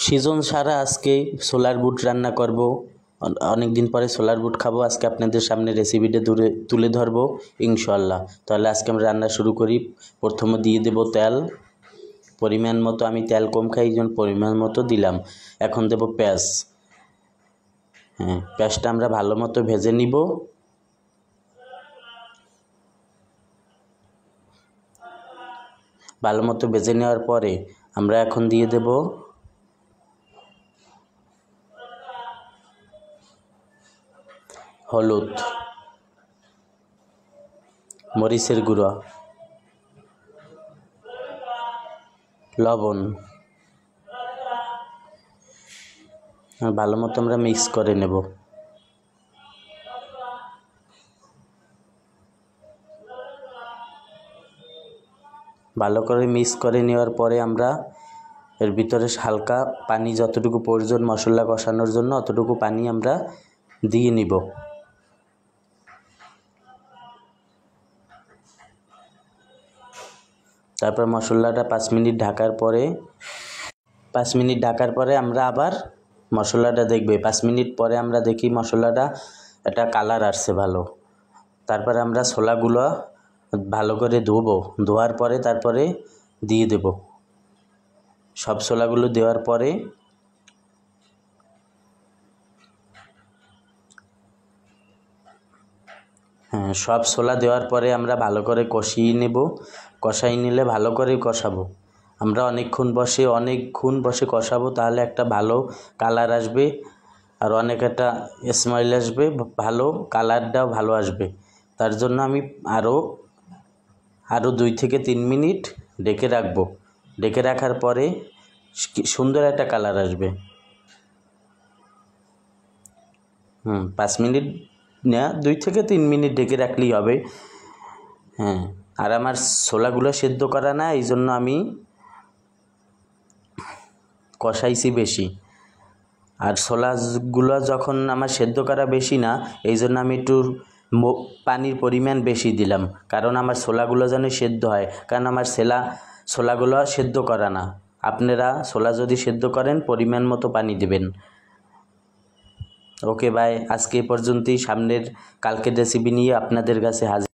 Season ছাড়া আজকে solar বুট রান্না করব। অনেক দিন পরে সোলার বুট খাবো। আজকে আপনাদের সামনে রেসিপিটা তুলে ধরবো ইনশাআল্লাহ। তাহলে আজকে আমরা রান্না শুরু করি। প্রথমে দিয়ে দেব তেল পরিমাণ মতো। আমি তেল কম খাই, এই জন্য পরিমাণ মতো দিলাম। এখন দেব পেঁয়াজ। পেঁয়াজটা আমরা ভালো মতো ভেজে নিব। ভালো মতো ভেজে নেওয়ার পরে আমরা এখন দিয়ে দেব হলুদ, মরিচের গুঁড়া, লবণ। ভালো মতো আমরা মিক্স করে নেব। ভালো করে মিক্স করে নেওয়ার পরে আমরা এর ভিতরে হালকা পানি, যতটুকু প্রয়োজন মশলা কষানোর জন্য অতটুকু পানি আমরা দিয়ে নিব। তারপর মশলাটা 5 মিনিট ঢাকার পরে আমরা আবার মশলাটা দেখবে। 5 মিনিট পরে আমরা দেখি মশলাটা একটা কালার আসছে ভালো। তারপরে আমরা ছোলাগুলো ভালো করে ধুবো। ধোয়ার পরে তারপরে দিয়ে দেব। সব ছোলাগুলো দেওয়ার পরে সব ছোলা দেওয়ার পরে আমরা ভালো করে কষিয়ে নেব। কষাই নিলে ভালো করে কষাবো আমরা। অনেকক্ষণ বসে কষাবো, তাহলে একটা ভালো কালার আসবে আর অনেক একটা স্মেল আসবে, ভালো কালারটাও ভালো আসবে। তার জন্য আমি আরও 2 থেকে 3 মিনিট ঢেকে রাখবো। ঢেকে রাখার পরে সুন্দর একটা কালার আসবে। 5 মিনিট না, 2 থেকে 3 মিনিট ঢেকে রাখলেই হবে। আর আমার ছোলাগুলো সেদ্ধ করা না, এই জন্য আমি কষাইছি বেশি। আর ছোলাগুলো যখন আমার সেদ্ধ করা বেশি না, এই জন্য আমি একটু পানির পরিমাণ বেশি দিলাম, কারণ আমার ছোলাগুলো যেন সেদ্ধ হয়। কারণ আমার ছোলাগুলো সেদ্ধ করা না। আপনারা ছোলা যদি সেদ্ধ করেন পরিমাণ মতো পানি দেবেন। ওকে বাই, আজকে এই পর্যন্তই। কালকের রেসিপি নিয়ে আপনাদের কাছে হাজির।